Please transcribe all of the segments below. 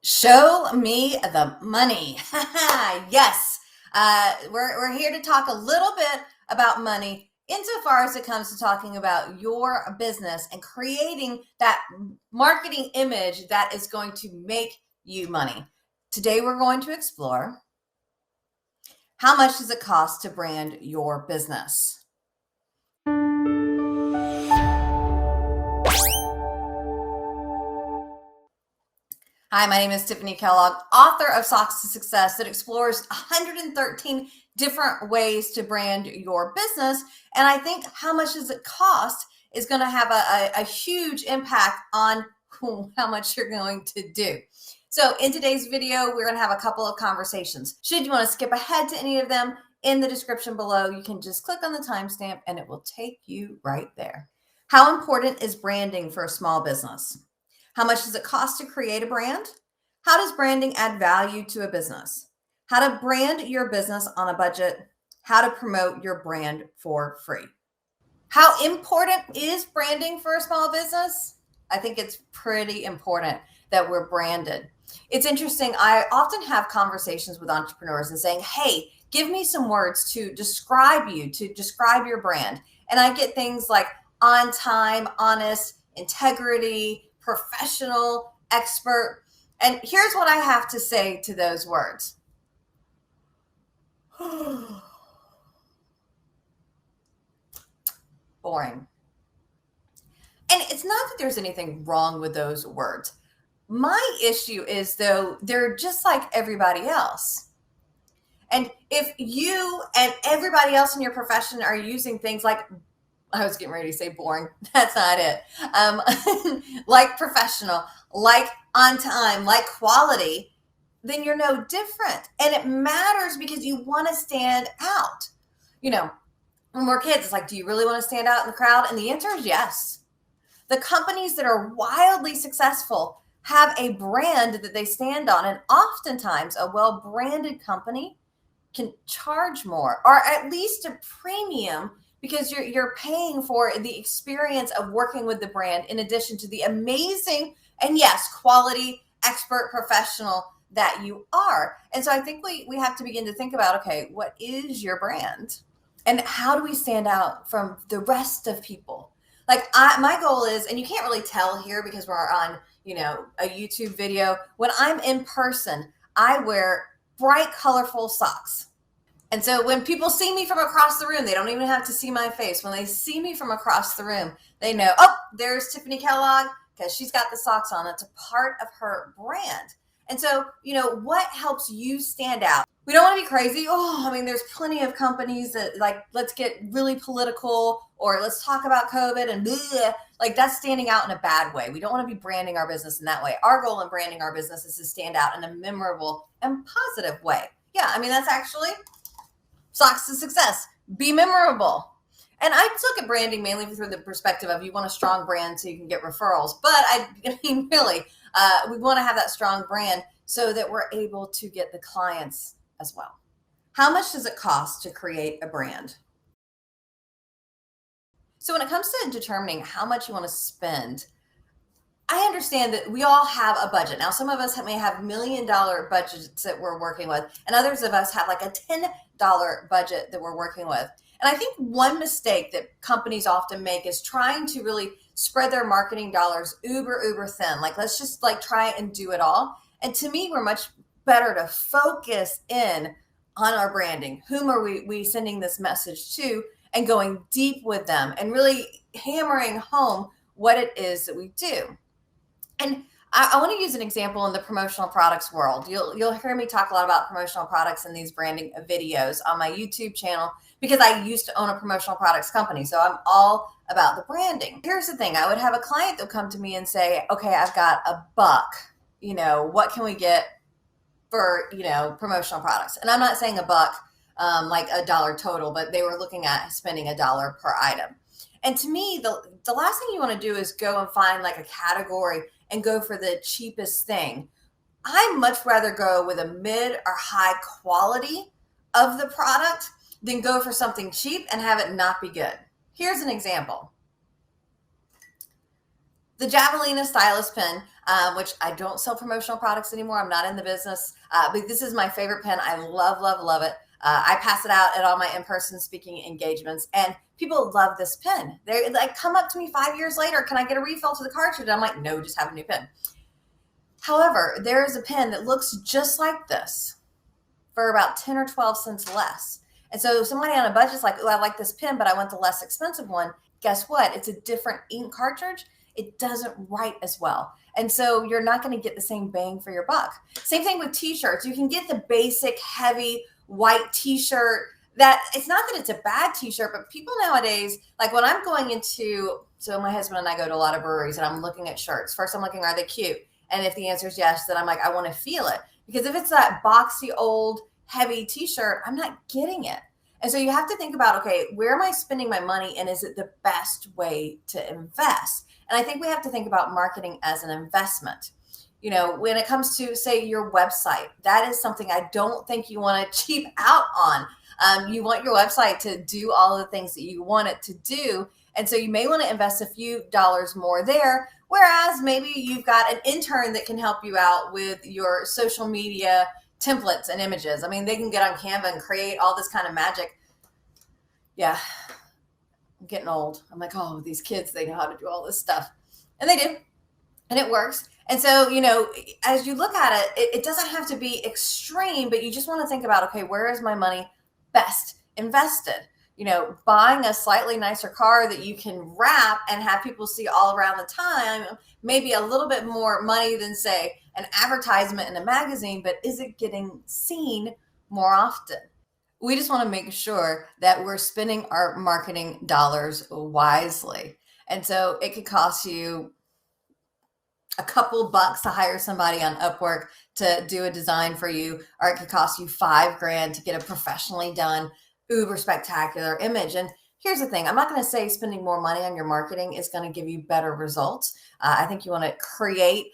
Show me the money. Yes, we're here to talk a little bit about money insofar as it comes to talking about your business and creating that marketing image that is going to make you money. Today, we're going to explore how much does it cost to brand your business? Hi, my name is Tiffanie Kellog, author of Socks to Success, that explores 113 different ways to brand your business. And I think how much does it cost is going to have a huge impact on how much you're going to do. So in today's video, we're going to have a couple of conversations. Should you want to skip ahead to any of them, in the description below, you can just click on the timestamp and it will take you right there. How important is branding for a small business? How much does it cost to create a brand? How does branding add value to a business? How to brand your business on a budget? How to promote your brand for free? How important is branding for a small business? I think it's pretty important that we're branded. It's interesting. I often have conversations with entrepreneurs and saying, hey, give me some words to describe you, to describe your brand. And I get things like on time, honest, integrity, professional, expert. And here's what I have to say to those words. Boring. And it's not that there's anything wrong with those words. My issue is, though, they're just like everybody else. And if you and everybody else in your profession are using things like, I was getting ready to say boring. That's not it. Like professional, like on time, like quality, then you're no different. And it matters because you want to stand out. You know, when we're kids, it's like, do you really want to stand out in the crowd? And the answer is yes. The companies that are wildly successful have a brand that they stand on. And oftentimes a well-branded company can charge more, or at least a premium, because you're paying for the experience of working with the brand in addition to the amazing and yes, quality, expert, professional that you are. And so I think we have to begin to think about, okay, what is your brand? And how do we stand out from the rest of people? Like my goal is, and you can't really tell here because we're on, a YouTube video. When I'm in person, I wear bright, colorful socks. And so when people see me from across the room, they don't even have to see my face. When they see me from across the room, they know, oh, there's Tiffanie Kellog, because she's got the socks on. It's a part of her brand. And so, what helps you stand out? We don't want to be crazy. There's plenty of companies that like, let's get really political, or let's talk about COVID and bleh. Like, that's standing out in a bad way. We don't want to be branding our business in that way. Our goal in branding our business is to stand out in a memorable and positive way. Yeah, that's actually Socks to Success. Be memorable. And I look at branding mainly through the perspective of, you want a strong brand so you can get referrals. But really, we want to have that strong brand so that we're able to get the clients as well. How much does it cost to create a brand? So when it comes to determining how much you want to spend, I understand that we all have a budget. Now, some of us may have $1 million budgets that we're working with, and others of us have like a $10 budget that we're working with. And I think one mistake that companies often make is trying to really spread their marketing dollars uber thin. Like, let's just try and do it all. And to me, we're much better to focus in on our branding. Whom are we sending this message to, and going deep with them and really hammering home what it is that we do. And I want to use an example in the promotional products world. You'll hear me talk a lot about promotional products in these branding videos on my YouTube channel, because I used to own a promotional products company. So I'm all about the branding. Here's the thing. I would have a client that would come to me and say, okay, I've got $1. What can we get for, promotional products? And I'm not saying $1, like $1 total, but they were looking at spending $1 per item. And to me, the last thing you want to do is go and find like a category and go for the cheapest thing. I much rather go with a mid or high quality of the product than go for something cheap and have it not be good. Here's an example. The Javelina stylus pen, which I don't sell promotional products anymore. I'm not in the business, but this is my favorite pen. I love, love, love it. I pass it out at all my in-person speaking engagements, and people love this pen. They like come up to me 5 years later. Can I get a refill to the cartridge? I'm like, no, just have a new pen. However, there is a pen that looks just like this for about 10 or 12 cents less. And so somebody on a budget's like, oh, I like this pen, but I want the less expensive one. Guess what? It's a different ink cartridge. It doesn't write as well. And so you're not going to get the same bang for your buck. Same thing with t-shirts. You can get the basic heavy white t-shirt that it's not that it's a bad t-shirt, but people nowadays, like when I'm going into, so my husband and I go to a lot of breweries and I'm looking at shirts. First I'm looking, are they cute? And if the answer is yes, then I'm like, I want to feel it. Because if it's that boxy, old, heavy t-shirt, I'm not getting it. And so you have to think about, okay, where am I spending my money and is it the best way to invest? And I think we have to think about marketing as an investment. You know, when it comes to, say, your website, that is something I don't think you want to cheap out on. You want your website to do all the things that you want it to do. And so you may want to invest a few dollars more there. Whereas maybe you've got an intern that can help you out with your social media templates and images. I mean, they can get on Canva and create all this kind of magic. Yeah, I'm getting old. I'm like, oh, these kids, they know how to do all this stuff. And they do. And it works. And so, you know, as you look at it, it doesn't have to be extreme, but you just want to think about, okay, where is my money best invested? You know, buying a slightly nicer car that you can wrap and have people see all around the time, maybe a little bit more money than, say, an advertisement in a magazine, but is it getting seen more often? We just want to make sure that we're spending our marketing dollars wisely. And so it could cost you a couple bucks to hire somebody on Upwork to do a design for you, or it could cost you $5,000 to get a professionally done, uber spectacular image. And here's the thing, I'm not going to say spending more money on your marketing is going to give you better results. I think you want to create,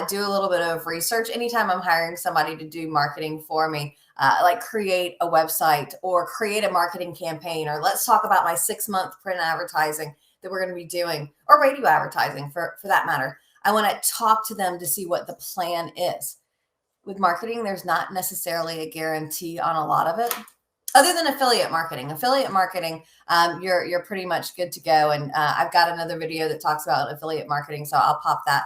do a little bit of research. Anytime I'm hiring somebody to do marketing for me, like create a website or create a marketing campaign, or let's talk about my 6-month print advertising that we're going to be doing, or radio advertising for that matter. I want to talk to them to see what the plan is. With marketing, there's not necessarily a guarantee on a lot of it, other than affiliate marketing. Affiliate marketing, you're pretty much good to go. And I've got another video that talks about affiliate marketing, so I'll pop that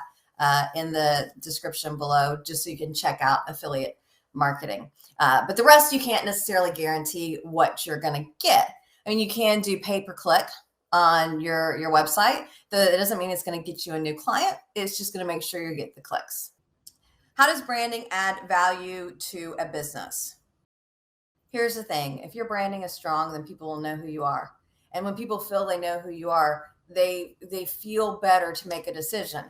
in the description below just so you can check out affiliate marketing. But the rest, you can't necessarily guarantee what you're going to get. I mean, you can do pay-per-click on your website. It doesn't mean it's going to get you a new client. It's just going to make sure you get the clicks. How does branding add value to a business? Here's the thing. If your branding is strong, then people will know who you are. And when people feel they know who you are, they feel better to make a decision,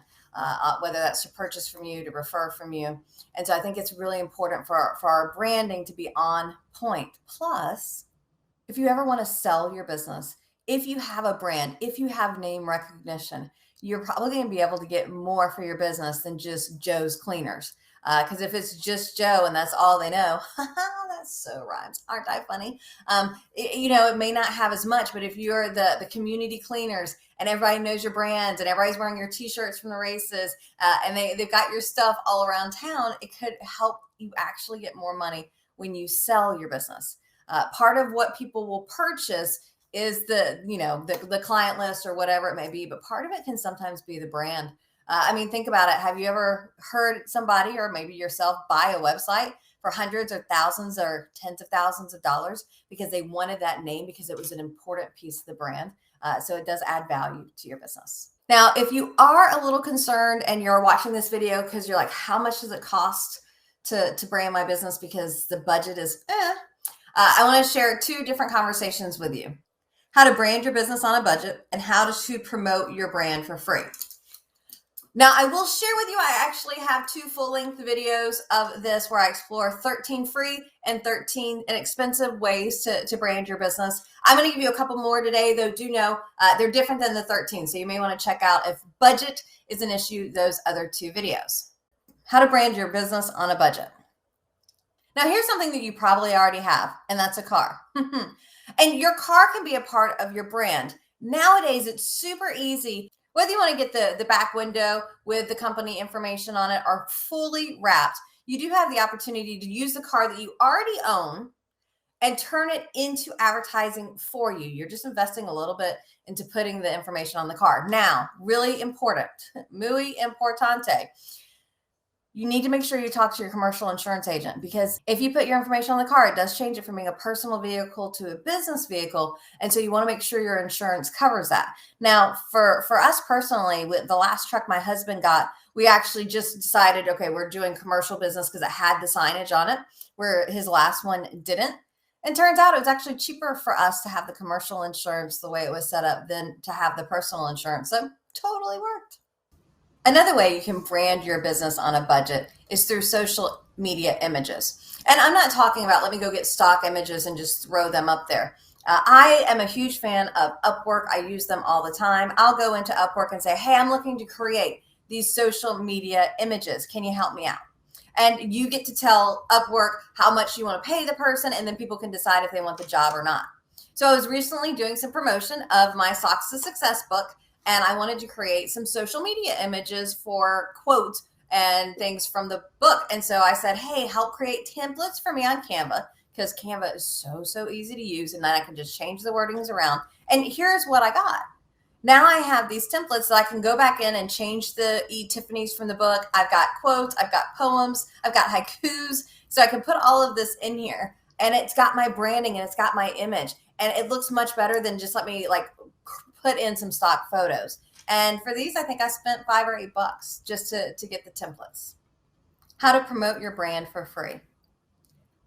whether that's to purchase from you, to refer from you. And so I think it's really important for our branding to be on point. Plus, if you ever want to sell your business, if you have a brand, if you have name recognition, you're probably going to be able to get more for your business than just Joe's Cleaners. Because if it's just Joe and that's all they know, that so rhymes. Aren't I funny? You know, it may not have as much, but if you're the community cleaners and everybody knows your brand and everybody's wearing your t-shirts from the races and they've got your stuff all around town, it could help you actually get more money when you sell your business. Part of what people will purchase is the client list or whatever it may be, but part of it can sometimes be the brand. I mean, think about it. Have you ever heard somebody or maybe yourself buy a website for hundreds or thousands or tens of thousands of dollars because they wanted that name because it was an important piece of the brand? So it does add value to your business. Now, if you are a little concerned and you're watching this video because you're like, how much does it cost to brand my business because the budget is I want to share 2 different conversations with you. How to brand your business on a budget and how to promote your brand for free. Now, I will share with you, I actually have 2 full-length videos of this where I explore 13 free and 13 inexpensive ways to brand your business. I'm going to give you a couple more today, though do know they're different than the 13, so you may want to check out, if budget is an issue, those other 2 videos. How to brand your business on a budget. Now, here's something that you probably already have, and that's a car. And your car can be a part of your brand. Nowadays, it's super easy. Whether you want to get the back window with the company information on it or fully wrapped, you do have the opportunity to use the car that you already own and turn it into advertising for you. You're just investing a little bit into putting the information on the car. Now, really important, muy importante, you need to make sure you talk to your commercial insurance agent, because if you put your information on the car, it does change it from being a personal vehicle to a business vehicle. And so you want to make sure your insurance covers that. Now, for us personally, with the last truck my husband got, we actually just decided, okay, we're doing commercial business because it had the signage on it, where his last one didn't. And turns out it was actually cheaper for us to have the commercial insurance the way it was set up than to have the personal insurance. So totally worked. Another way you can brand your business on a budget is through social media images. And I'm not talking about, let me go get stock images and just throw them up there. I am a huge fan of Upwork. I use them all the time. I'll go into Upwork and say, hey, I'm looking to create these social media images. Can you help me out? And you get to tell Upwork how much you want to pay the person, and then people can decide if they want the job or not. So I was recently doing some promotion of my Socks to Success book, and I wanted to create some social media images for quotes and things from the book. And so I said, hey, help create templates for me on Canva, because Canva is so easy to use, and then I can just change the wordings around. And here's what I got. Now I have these templates so I can go back in and change the Tiffany's from the book. I've got quotes, I've got poems, I've got haikus. So I can put all of this in here, and it's got my branding and it's got my image, and it looks much better than just let me like put in some stock photos. And for these, I think I spent $5 or $8 just to get the templates. How to promote your brand for free.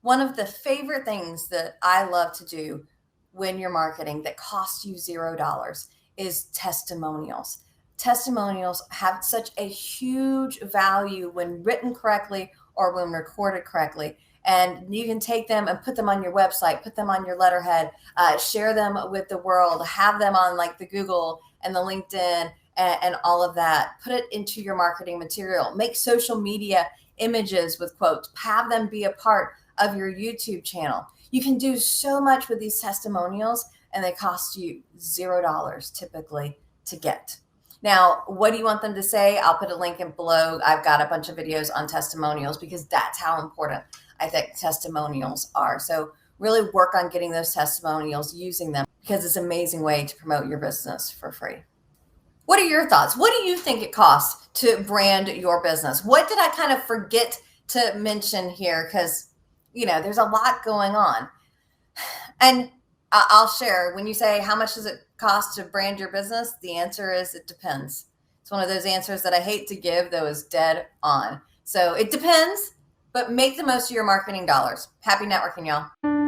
One of the favorite things that I love to do when you're marketing that costs you $0 is testimonials. Testimonials have such a huge value when written correctly or when recorded correctly. And you can take them and put them on your website, put them on your letterhead, share them with the world, have them on like the Google and the LinkedIn and all of that. Put it into your marketing material. Make social media images with quotes. Have them be a part of your YouTube channel. You can do so much with these testimonials, and they cost you $0 typically to get. Now, what do you want them to say? I'll put a link in below. I've got a bunch of videos on testimonials because that's how important I think testimonials are. So really work on getting those testimonials, using them, because it's an amazing way to promote your business for free. What are your thoughts? What do you think it costs to brand your business? What did I kind of forget to mention here? Because, there's a lot going on. And I'll share, when you say, how much does it cost to brand your business? The answer is, it depends. It's one of those answers that I hate to give, though is dead on. So it depends, but make the most of your marketing dollars. Happy networking, y'all.